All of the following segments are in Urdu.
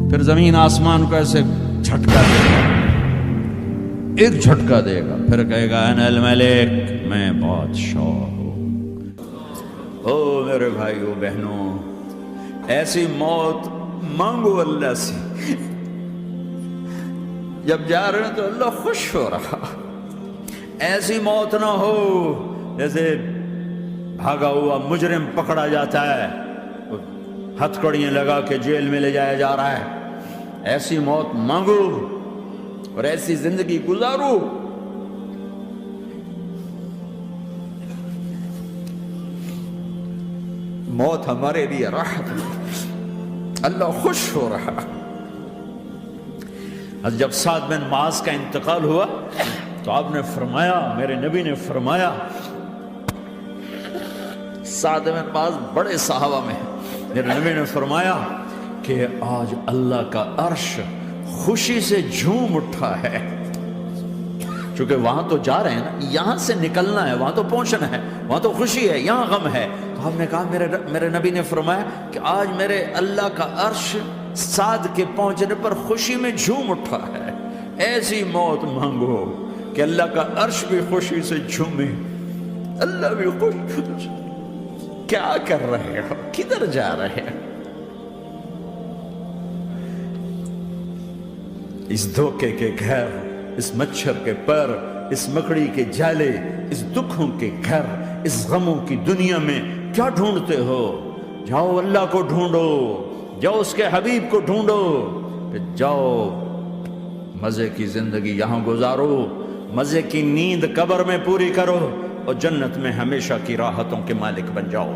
پھر زمین آسمان کو ایسے جھٹکا دے گا، ایک جھٹکا دے گا، پھر کہے گا انا الملک، میں بادشاہ ہوں۔ او میرے بھائیو بہنوں، ایسی موت مانگو اللہ سے، جب جا رہے ہیں تو اللہ خوش ہو رہا۔ ایسی موت نہ ہو جیسے بھاگا ہوا مجرم پکڑا جاتا ہے، ہتھکڑیاں لگا کے جیل میں لے جایا جا رہا ہے۔ ایسی موت مانگو اور ایسی زندگی گزارو۔ موت ہمارے لیے راحت ہے، اللہ خوش ہو رہا۔ جب سعد بن معاذ کا انتقال ہوا تو آپ نے فرمایا، میرے نبی نے فرمایا، سعد بن معاذ بڑے صحابہ میں ہیں، میرے نبی نے فرمایا کہ آج اللہ کا عرش خوشی سے جھوم اٹھا ہے، چونکہ وہاں تو جا رہے ہیں نا، یہاں سے نکلنا ہے، وہاں تو پہنچنا ہے، وہاں تو خوشی ہے، یہاں غم ہے۔ تو آپ نے کہا، میرے نبی نے فرمایا کہ آج میرے اللہ کا عرش سعد کے پہنچنے پر خوشی میں جھوم اٹھا ہے۔ ایسی موت مانگو کہ اللہ کا عرش بھی خوشی سے جھومے، اللہ بھی خوش۔ کیا کر رہے ہو؟ کدھر جا رہے ہو؟ اس دھوکے کے گھر، اس مچھر کے پر، اس مکڑی کے جالے، اس دکھوں کے گھر، اس غموں کی دنیا میں کیا ڈھونڈتے ہو؟ جاؤ اللہ کو ڈھونڈو، جاؤ اس کے حبیب کو ڈھونڈو، پھر جاؤ مزے کی زندگی یہاں گزارو، مزے کی نیند قبر میں پوری کرو، اور جنت میں ہمیشہ کی راحتوں کے مالک بن جاؤ۔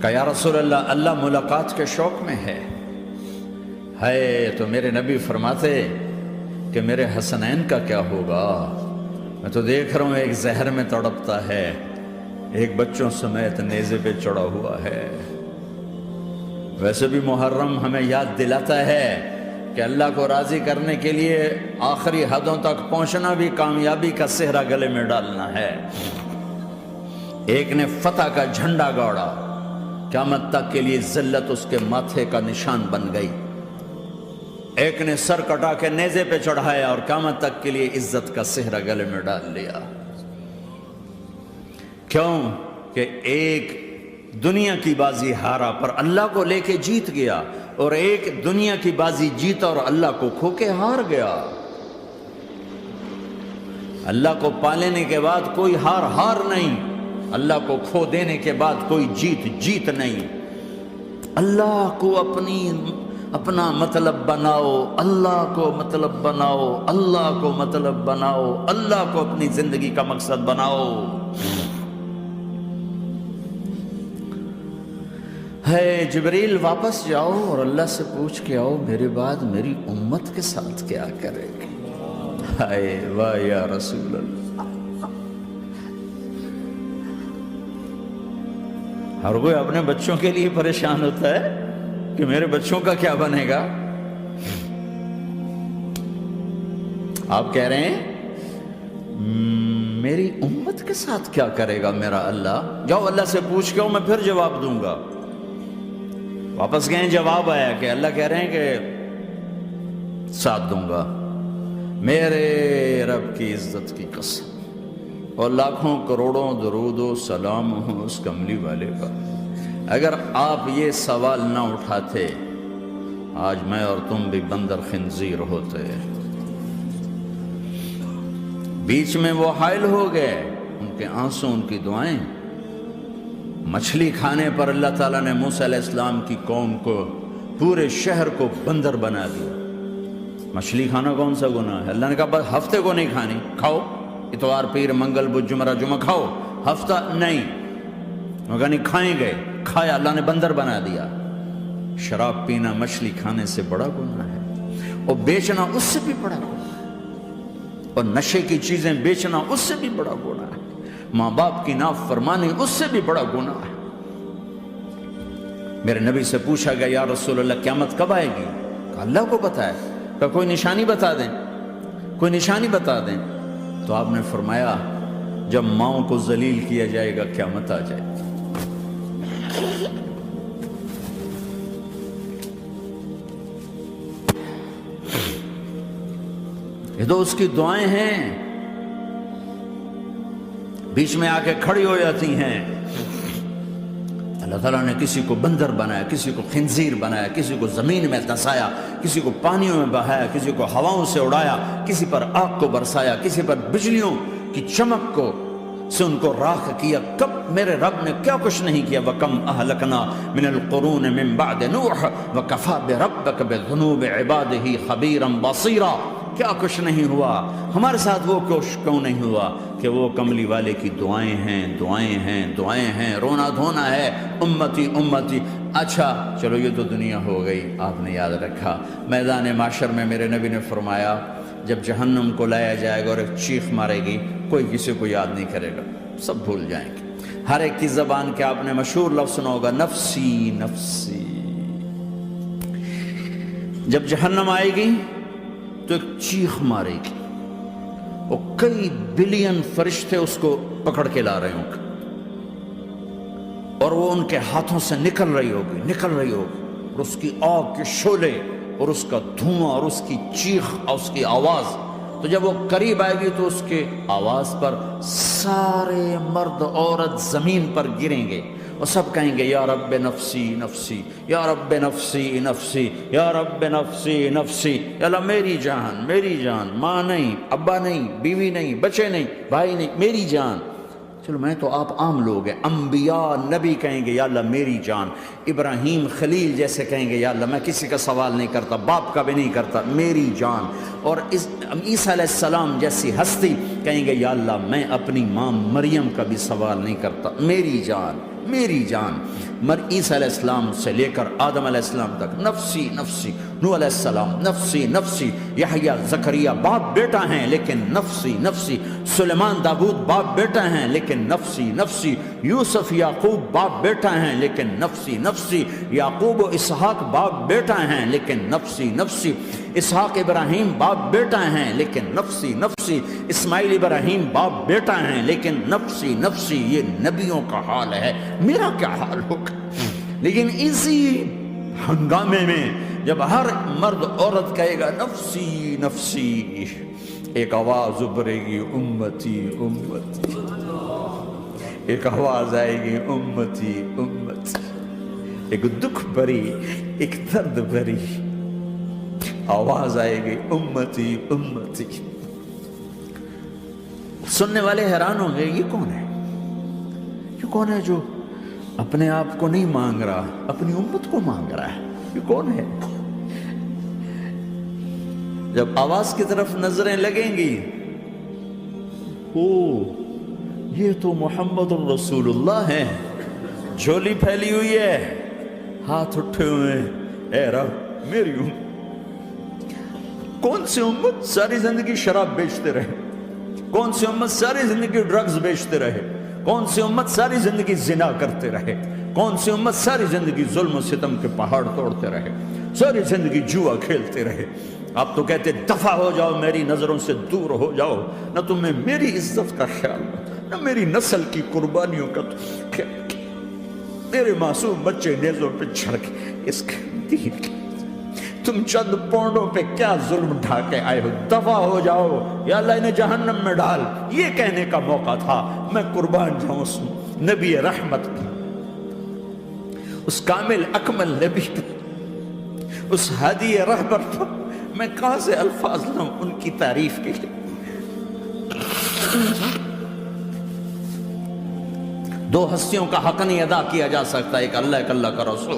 کہا یا رسول اللہ، اللہ ملاقات کے شوق میں ہے۔ تو میرے نبی فرماتے کہ میرے حسنین کا کیا ہوگا؟ میں تو دیکھ رہا ہوں ایک زہر میں تڑپتا ہے، ایک بچوں سمیت نیزے پہ چڑھا ہوا ہے۔ ویسے بھی محرم ہمیں یاد دلاتا ہے کہ اللہ کو راضی کرنے کے لیے آخری حدوں تک پہنچنا بھی کامیابی کا صحرا گلے میں ڈالنا ہے۔ ایک نے فتح کا جھنڈا گاڑا، قیامت تک کے لیے ذلت اس کے ماتھے کا نشان بن گئی۔ ایک نے سر کٹا کے نیزے پہ چڑھایا اور قیامت تک کے لیے عزت کا صحرا گلے میں ڈال لیا۔ کیوں کہ ایک دنیا کی بازی ہارا پر اللہ کو لے کے جیت گیا، اور ایک دنیا کی بازی جیتا اور اللہ کو کھو کے ہار گیا۔ اللہ کو پالینے کے بعد کوئی ہار نہیں، اللہ کو کھو دینے کے بعد کوئی جیت نہیں۔ اللہ کو اپنا مطلب بناؤ، اللہ کو مطلب بناؤ، اللہ کو مطلب بناؤ، اللہ کو اپنی زندگی کا مقصد بناؤ۔ جبریل واپس جاؤ اور اللہ سے پوچھ کے آؤ میرے بعد میری امت کے ساتھ کیا کرے گی؟ واہ یا رسول اللہ۔ ہر کوئی اپنے بچوں کے لیے پریشان ہوتا ہے کہ میرے بچوں کا کیا بنے گا۔ آپ کہہ رہے ہیں میری امت کے ساتھ کیا کرے گا میرا اللہ؟ جاؤ اللہ سے پوچھ کے میں پھر جواب دوں گا۔ واپس گئے، جواب آیا کہ اللہ کہہ رہے ہیں کہ ساتھ دوں گا، میرے رب کی عزت کی قسم، اور لاکھوں کروڑوں درود و سلام ہوں اس کملی والے کا۔ اگر آپ یہ سوال نہ اٹھاتے آج میں اور تم بھی بندر خنزیر ہوتے۔ بیچ میں وہ حائل ہو گئے، ان کے آنسو، ان کی دعائیں۔ مچھلی کھانے پر اللہ تعالیٰ نے موسیٰ علیہ السلام کی قوم کو، پورے شہر کو بندر بنا دیا۔ مچھلی کھانا کون سا گناہ ہے؟ اللہ نے کہا بس ہفتے کو نہیں کھانی، کھاؤ، اتوار پیر منگل بدھ جمعہ جمعہ کھاؤ، ہفتہ نہیں۔ مگر نہیں کھائیں گے، کھایا، اللہ نے بندر بنا دیا۔ شراب پینا مچھلی کھانے سے بڑا گناہ ہے، اور بیچنا اس سے بھی بڑا گناہ ہے، اور نشے کی چیزیں بیچنا اس سے بھی بڑا گناہ ہے، ماں باپ کی نافرمانی اس سے بھی بڑا گناہ ہے۔ میرے نبی سے پوچھا گیا یا رسول اللہ قیامت کب آئے گی؟ کہا اللہ کو پتہ ہے۔ کہا کوئی نشانی بتا دیں، کوئی نشانی بتا دیں۔ تو آپ نے فرمایا جب ماؤں کو ذلیل کیا جائے گا قیامت آ جائے گی۔ یہ تو اس کی دعائیں ہیں، بیچ میں آ کے کھڑی ہو جاتی ہیں۔ اللہ تعالیٰ نے کسی کو بندر بنایا، کسی کو خنزیر بنایا، کسی کو زمین میں دھسایا، کسی کو پانیوں میں بہایا، کسی کو ہواؤں سے اڑایا، کسی پر آگ کو برسایا، کسی پر بجلیوں کی چمک کو سے ان کو راکھ کیا۔ کب میرے رب نے کیا کچھ نہیں کیا۔ وَكَمْ أَهْلَكْنَا مِنَ الْقُرُونِ مِن بَعْدِ نُوحٍ وَكَفَىٰ بِرَبِّكَ بِذُنُوبِ عِبَادِهِ خَبِيرًا بَصِيرًا۔ کیا کچھ نہیں ہوا ہمارے ساتھ، وہ کچھ کیوں نہیں ہوا کہ وہ کملی والے کی دعائیں ہیں، دعائیں ہیں، دعائیں ہیں، رونا دھونا ہے، امتی امتی۔ اچھا چلو یہ تو دنیا ہو گئی، آپ نے یاد رکھا میدان معاشر میں میرے نبی نے فرمایا جب جہنم کو لایا جائے گا اور ایک چیخ مارے گی، کوئی کسی کو یاد نہیں کرے گا، سب بھول جائیں گے۔ ہر ایک کی زبان کے آپ نے مشہور لفظ سنا ہوگا، نفسی نفسی۔ جب جہنم آئے گی تو ایک چیخ مارے گی، اور کئی بلین فرشتے اس کو پکڑ کے لا رہے ہوں گے، اور وہ ان کے ہاتھوں سے نکل رہی ہوگی، اور اس کی آگ کے شعلے اور اس کا دھواں اور اس کی چیخ اور اس کی آواز۔ تو جب وہ قریب آئے گی تو اس کے آواز پر سارے مرد عورت زمین پر گریں گے اور سب کہیں گے یا رب نفسی نفسی، یا رب نفسی نفسی، یا رب نفسی نفسی۔ یا اللہ میری جان، میری جان، ماں نہیں، ابا نہیں، بیوی نہیں، بچے نہیں، بھائی نہیں، میری جان۔ چلو میں تو آپ عام لوگ ہیں، انبیاء نبی کہیں گے یا اللہ میری جان، ابراہیم خلیل جیسے کہیں گے یا اللہ میں کسی کا سوال نہیں کرتا، باپ کا بھی نہیں کرتا، میری جان۔ اور عیسیٰ علیہ السلام جیسی ہستی کہیں گے یا اللہ میں اپنی ماں مریم کا بھی سوال نہیں کرتا، میری جان، میری جان۔ عیسیٰ علیہ السلام سے لے کر آدم علیہ السلام تک نفسی نفسی، نوح علیہ السلام نفسی نفسی، یحییٰ زکریا باپ بیٹا ہیں لیکن نفسی نفسی، سلیمان داؤد باپ بیٹا ہیں لیکن نفسی نفسی، یوسف یعقوب باپ بیٹا ہیں لیکن نفسی نفسی، یعقوب و اسحاق باپ بیٹا ہیں لیکن نفسی نفسی، اسحاق ابراہیم باپ بیٹا ہیں لیکن نفسی نفسی، اسماعیل ابراہیم باپ بیٹا ہیں لیکن نفسی نفسی۔ یہ نبیوں کا حال ہے، میرا کیا حال ہوگا؟ لیکن اسی ہنگامے میں جب ہر مرد عورت کہے گا نفسی نفسی، ایک آواز ابھرے گی امتی امتی، ایک آواز آئے گی امتی امتی، ایک دکھ بھری، ایک درد بھری آواز آئے گی امتی امتی۔ سننے والے حیران ہوں گے یہ کون ہے، یہ کون ہے جو اپنے آپ کو نہیں مانگ رہا، اپنی امت کو مانگ رہا ہے، یہ کون ہے؟ جب آواز کی طرف نظریں لگیں گی، او یہ تو محمد الرسول اللہ ہے، جھولی پھیلی ہوئی ہے، ہاتھ اٹھے ہوئے ہیں، اے رب میری امت۔ کون سی امت ساری زندگی شراب بیچتے رہے، کون سی امت ساری زندگی ڈرگز بیچتے رہے، کون سی امت ساری زندگی زنا کرتے رہے، کون سی امت ساری زندگی ظلم و ستم کے پہاڑ توڑتے رہے، ساری زندگی جوا کھیلتے رہے۔ آپ تو کہتے دفع ہو جاؤ، میری نظروں سے دور ہو جاؤ، نہ تمہیں میری عزت کا خیال، نہ میری نسل کی قربانیوں کا خیال، میرے معصوم بچے نیزوں پہ چڑھ کے اس کے دین کی تم چند پونڈوں پہ کیا ظلم ڈھا کے آئے ہو، دفع ہو جاؤ، یا اللہ انہیں جہنم میں ڈال۔ یہ کہنے کا موقع تھا، میں قربان جاؤں اس نبی رحمت پر، اس کامل اکمل نبی پر، اس ہادی رہبر پر۔ میں کہاں سے الفاظ لوں ان کی تعریف کے لیے؟ دو ہستیوں کا حق نہیں ادا کیا جا سکتا، ایک اللہ، ایک اللہ کا رسول۔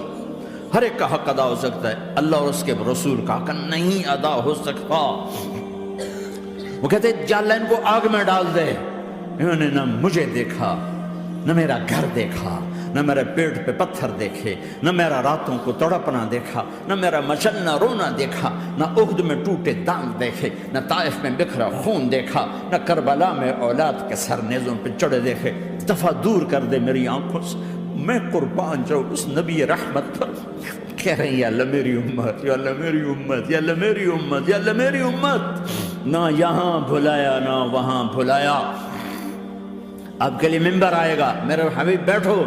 ہر ایک کا حق ادا ہو سکتا ہے، اللہ اور اس کے رسول کا حق نہیں ادا ہو سکتا۔ وہ کہتے جا اللہ ان کو آگ میں ڈال دے، انہوں نے نہ مجھے دیکھا، نہ میرا گھر دیکھا، نہ میرے پیٹ پہ پتھر دیکھے، نہ میرا راتوں کو تڑپنا دیکھا، نہ میرا مچلنا رونا دیکھا، نہ احد میں ٹوٹے دانت دیکھے، نہ طائف میں بکھرا خون دیکھا، نہ کربلا میں اولاد کے سر نیزوں پہ چڑھے دیکھے۔ دفعہ دور کر دے میری آنکھوں سے، میں قربان جاؤں اس نبی رحمت پر۔ کہہ رہے ہیں یا اللہ میری امت، یا اللہ میری امت، یا اللہ میری امت، یا اللہ میری امت۔ نہ یہاں بھلایا نہ وہاں بھلایا، آپ کے لیے ممبر آئے گا، میرے حبیب بیٹھو،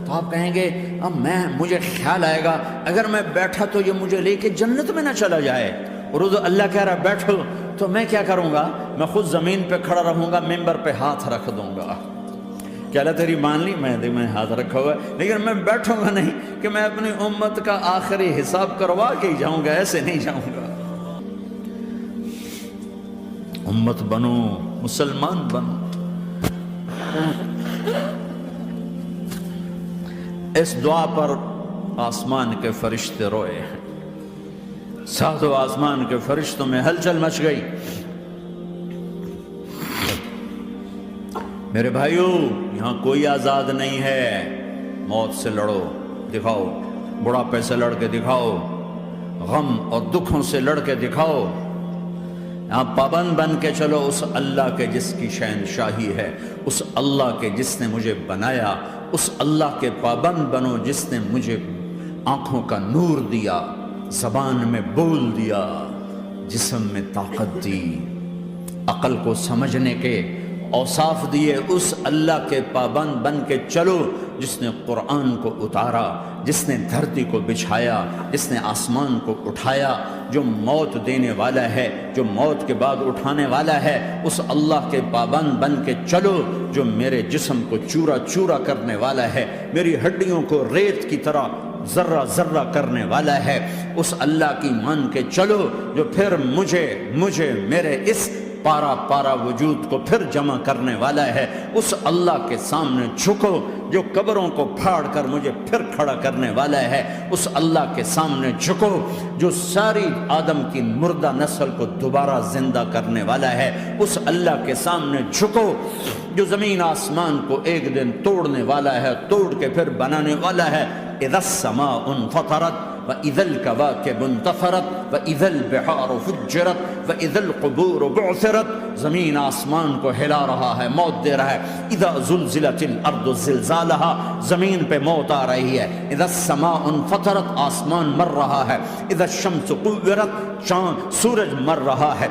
تو آپ کہیں گے اب مجھے خیال آئے گا اگر میں بیٹھا تو یہ مجھے لے کے جنت میں نہ چلا جائے، اور اللہ کہہ رہا بیٹھو، تو میں کیا کروں گا؟ میں خود زمین پہ کھڑا رہوں گا، ممبر پہ ہاتھ رکھ دوں گا کہ اللہ تیری مان لی، میں ہاتھ رکھا ہوا ہے، لیکن میں بیٹھوں گا نہیں کہ میں اپنی امت کا آخری حساب کروا کے ہی جاؤں گا، ایسے نہیں جاؤں گا۔ امت بنو، مسلمان بنو۔ اس دعا پر آسمان کے فرشتے روئے ہیں، ساتوں آسمان کے فرشتوں میں ہلچل مچ گئی۔ میرے بھائیو، یہاں کوئی آزاد نہیں ہے، موت سے لڑو، دکھاؤ، بڑھاپے سے لڑ کے دکھاؤ، غم اور دکھوں سے لڑ کے دکھاؤ، یہاں پابند بن کے چلو اس اللہ کے جس کی شہنشاہی ہے، اس اللہ کے جس نے مجھے بنایا، اس اللہ کے پابند بنو جس نے مجھے آنکھوں کا نور دیا، زبان میں بول دیا، جسم میں طاقت دی، عقل کو سمجھنے کے اوصاف دیے، اس اللہ کے پابند بن کے چلو جس نے قرآن کو اتارا، جس نے دھرتی کو بچھایا، جس نے آسمان کو اٹھایا، جو موت دینے والا ہے، جو موت کے بعد اٹھانے والا ہے، اس اللہ کے پابند بن کے چلو جو میرے جسم کو چورا چورا کرنے والا ہے، میری ہڈیوں کو ریت کی طرح ذرہ ذرہ کرنے والا ہے، اس اللہ کی مان کے چلو جو پھر مجھے میرے اس پارا پارا وجود کو پھر جمع کرنے والا ہے، اس اللہ کے سامنے جھکو جو قبروں کو پھاڑ کر مجھے پھر کھڑا کرنے والا ہے، اس اللہ کے سامنے جھکو جو ساری آدم کی مردہ نسل کو دوبارہ زندہ کرنے والا ہے، اس اللہ کے سامنے جھکو جو زمین آسمان کو ایک دن توڑنے والا ہے، توڑ کے پھر بنانے والا ہے۔ اذا السماء انفطرت وَإِذَا الْكَوَاكِبُ انتَثَرَتْ وَإِذَا الْبِحَارُ فُجِّرَتْ وَإِذَا الْقُبُورُ بُعْثِرَتْ، زمین آسمان کو ہلا رہا ہے، موت دے رہا ہے۔ اِذَا زُلْزِلَتِ الْأَرْضُ زِلْزَالَهَا، زمین پہ موت آ رہی ہے۔ اِذَا السَّمَاءُ انفطرت، آسمان مر رہا ہے۔ اِذَا الشَّمْسُ كُوِّرَتْ، سورج مر رہا ہے۔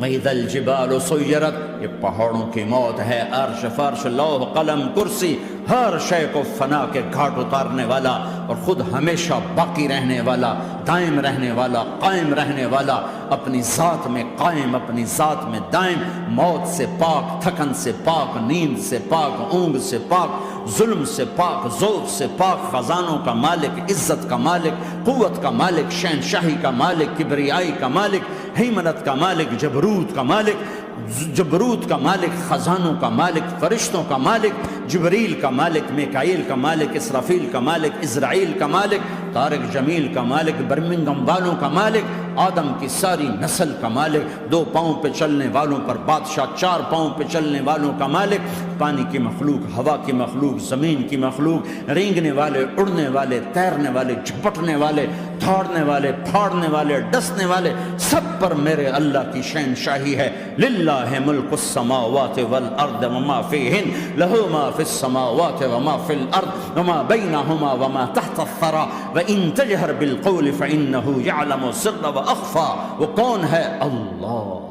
وَإِذَا الْجِبَالُ سُيِّرَتْ، یہ پہاڑوں کی موت ہے۔ عرش فرش لوح قلم کرسی، ہر شے کو فنا کے گھاٹ اتارنے والا اور خود ہمیشہ باقی رہنے والا، دائم رہنے والا، قائم رہنے والا، اپنی ذات میں قائم، اپنی ذات میں دائم، موت سے پاک، تھکن سے پاک، نیند سے پاک، اونگ سے پاک، ظلم سے پاک، ذوق سے پاک، خزانوں کا مالک، عزت کا مالک، قوت کا مالک، شہنشاہی کا مالک، کبریائی کا مالک، ہیمنت کا مالک، جبروت کا مالک، خزانوں کا مالک، فرشتوں کا مالک، جبریل کا مالک، میکائیل کا مالک، اسرافیل کا مالک، اسرائیل کا مالک، طارق جمیل کا مالک، برمنگم والوں کا مالک، آدم کی ساری نسل کا مالک، 2 پاؤں پہ چلنے والوں پر بادشاہ، 4 پاؤں پہ چلنے والوں کا مالک، پانی کی مخلوق، ہوا کی مخلوق، زمین کی مخلوق، رینگنے والے، اڑنے والے، تیرنے والے، جھپٹنے والے، دھاڑنے والے، پھاڑنے والے، ڈسنے والے، سب پر میرے اللہ کی شہنشاہی ہے۔ للہ ملک السماوات والارض وما فیہن، لہ ما فی السماوات وما فی الارض وما بینہما وما تحت الثری وان تجہر بالقول فانہ یعلم السر واخفی۔ وہ کون ہے؟ اللہ۔